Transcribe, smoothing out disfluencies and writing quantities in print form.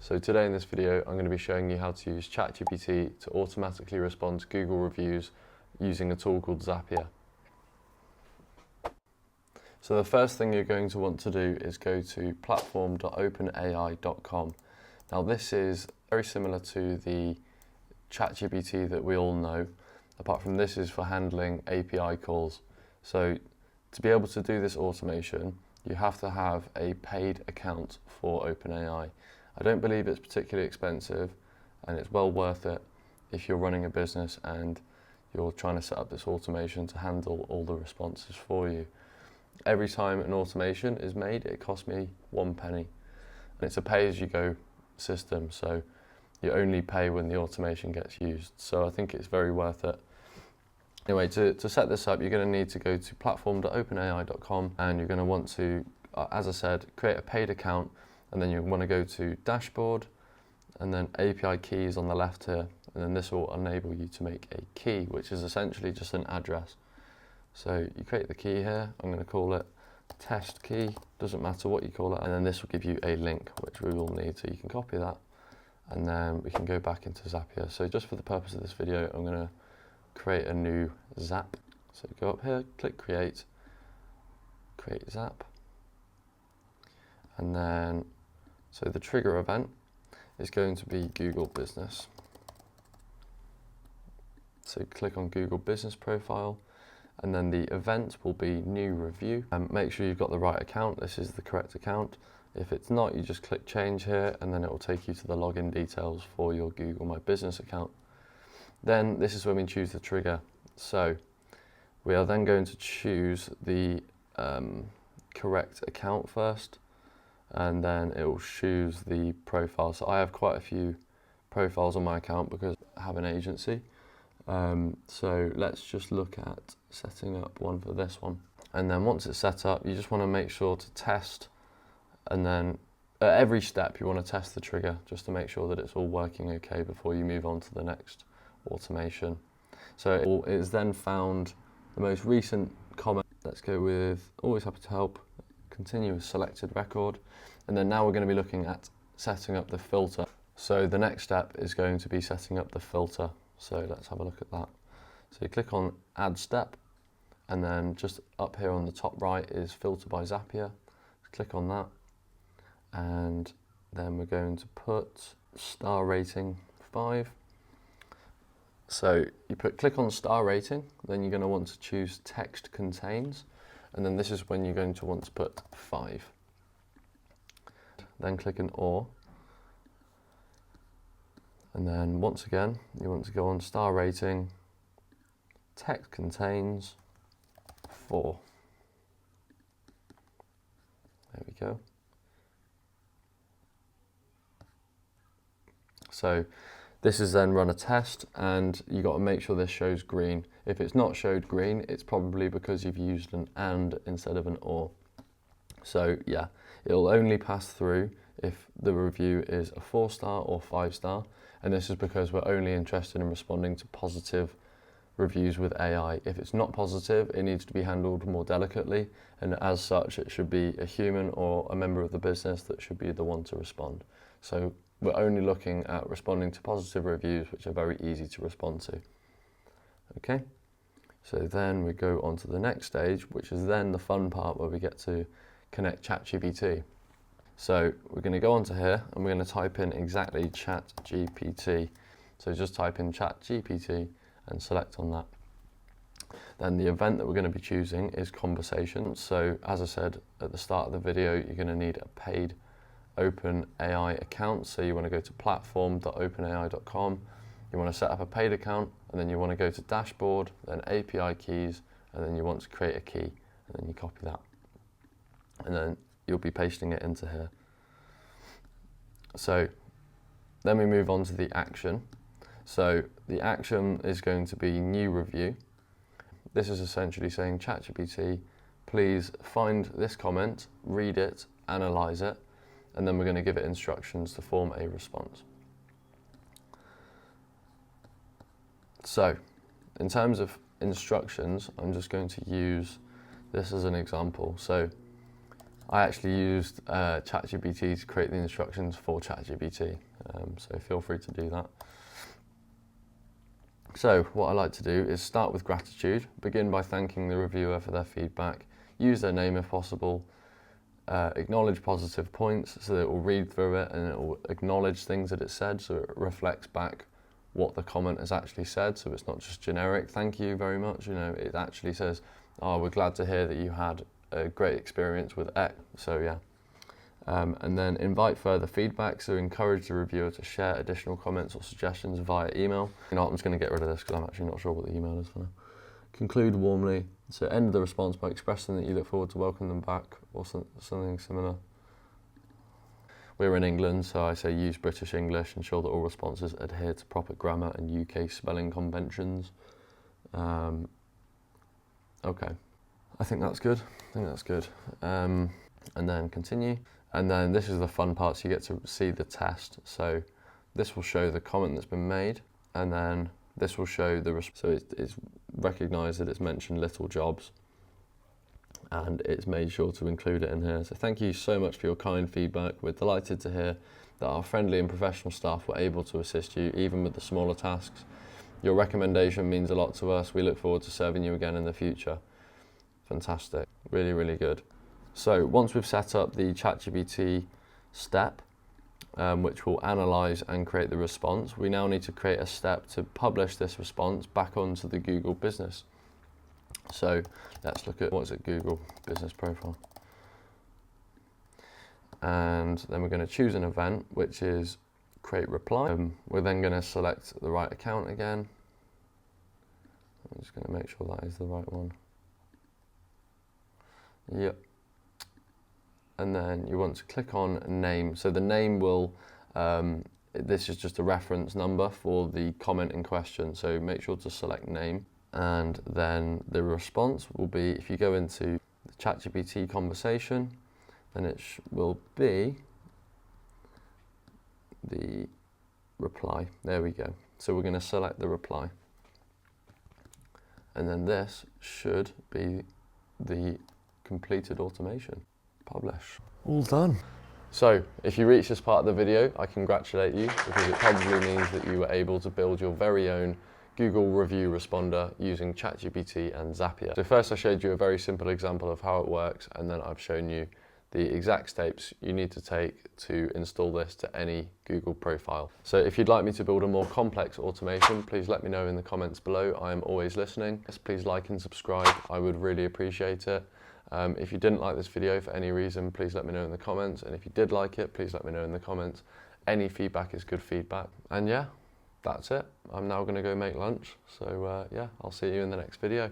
So today in this video, I'm going to be showing you how to use ChatGPT to automatically respond to Google reviews using a tool called Zapier. So the first thing you're going to want to do is go to platform.openai.com. Now this is very similar to the ChatGPT that we all know, apart from this is for handling API calls. So to be able to do this automation, you have to have a paid account for OpenAI. I don't believe it's particularly expensive, and it's well worth it if you're running a business and you're trying to set up this automation to handle all the responses for you. Every time an automation is made, it costs me 1 penny. And it's a pay-as-you-go system, so you only pay when the automation gets used. So I think it's very worth it. Anyway, to set this up, you're going to need to go to platform.openai.com, and you're going to want to, as I said, create a paid account, and then you want to go to Dashboard, and then API keys on the left here, and then this will enable you to make a key, which is essentially just an address. So you create the key here. I'm going to call it test key, doesn't matter what you call it, and then this will give you a link, which we will need, so you can copy that, and then we can go back into Zapier. So just for the purpose of this video, I'm going to create a new Zap. So go up here, click create Zap, and then so the trigger event is going to be Google Business. So click on Google Business Profile, and then the event will be new review. And make sure you've got the right account. This is the correct account. If it's not, you just click change here, and then it will take you to the login details for your Google My Business account. Then this is when we choose the trigger. So we are then going to choose the correct account first, and then it will choose the profile. So I have quite a few profiles on my account because I have an agency. So let's just look at setting up one for this one. And then once it's set up, you just want to make sure to test, and then at every step you want to test the trigger just to make sure that it's all working okay before you move on to the next automation. So it is then found the most recent comment. Let's go with always happy to help, continue with selected record, and then now we're going to be looking at setting up the filter. So the next step is going to be setting up the filter. So let's have a look at that. So you click on add step, and then just up here on the top right is filter by Zapier. Click on that, and then we're going to put star rating 5. So you click on star rating, then you're going to want to choose text contains, and then this is when you're going to want to put 5. Then click on or, and then once again you want to go on star rating, text contains 4. There we go. So this is then run a test, and you got to make sure this shows green. If it's not showed green, it's probably because you've used an and instead of an or. So yeah, it'll only pass through if the review is a 4-star or 5-star, and this is because we're only interested in responding to positive reviews with AI. If it's not positive, it needs to be handled more delicately, and as such it should be a human or a member of the business that should be the one to respond. So we're only looking at responding to positive reviews, which are very easy to respond to. Okay, so then we go on to the next stage, which is then the fun part where we get to connect ChatGPT. So we're going to go onto here, and we're going to type in exactly ChatGPT. So just type in ChatGPT and select on that. Then the event that we're going to be choosing is conversations. So as I said at the start of the video, you're going to need a paid OpenAI account. So you want to go to platform.openai.com, you want to set up a paid account, and then you want to go to dashboard, then API keys, and then you want to create a key, and then you copy that, and then you'll be pasting it into here. So then we move on to the action. So the action is going to be new review. This is essentially saying, ChatGPT, please find this comment, read it, analyze it, and then we're going to give it instructions to form a response. So in terms of instructions, I'm just going to use this as an example. So I actually used ChatGPT to create the instructions for ChatGPT, so feel free to do that. So what I like to do is start with gratitude, begin by thanking the reviewer for their feedback, use their name if possible, acknowledge positive points so that it will read through it and it will acknowledge things that it said, so it reflects back what the comment has actually said, so it's not just generic thank you very much, it actually says, oh, we're glad to hear that you had a great experience with X. So yeah. And then invite further feedback, so encourage the reviewer to share additional comments or suggestions via email. I'm just going to get rid of this because I'm actually not sure what the email is for now. Conclude warmly, so end the response by expressing that you look forward to welcome them back or something similar. We're in England, so I say use British English, ensure that all responses adhere to proper grammar and UK spelling conventions. Okay, I think that's good. And then continue. And then this is the fun part, so you get to see the test. So this will show the comment that's been made, and then this will show so it's recognised that it's mentioned little jobs, and it's made sure to include it in here. So thank you so much for your kind feedback. We're delighted to hear that our friendly and professional staff were able to assist you, even with the smaller tasks. Your recommendation means a lot to us. We look forward to serving you again in the future. Fantastic, really, really good. So once we've set up the ChatGPT step, which will analyse and create the response, we now need to create a step to publish this response back onto the Google Business. So let's look at, Google Business Profile. And then we're going to choose an event, which is create reply. We're then going to select the right account again. I'm just going to make sure that is the right one. Yep. And then you want to click on name. So the name will, this is just a reference number for the comment in question. So make sure to select name. And then the response will be, if you go into the ChatGPT conversation, then it will be the reply. There we go. So we're going to select the reply. And then this should be the completed automation. Publish. All done. So if you reach this part of the video, I congratulate you, because it probably means that you were able to build your very own Google review responder using ChatGPT and Zapier. So first I showed you a very simple example of how it works, and then I've shown you the exact steps you need to take to install this to any Google profile. So if you'd like me to build a more complex automation, please let me know in the comments below. I am always listening. Please like and subscribe. I would really appreciate it. If you didn't like this video for any reason, please let me know in the comments. And if you did like it, please let me know in the comments. Any feedback is good feedback. And yeah, that's it. I'm now going to go make lunch. So yeah, I'll see you in the next video.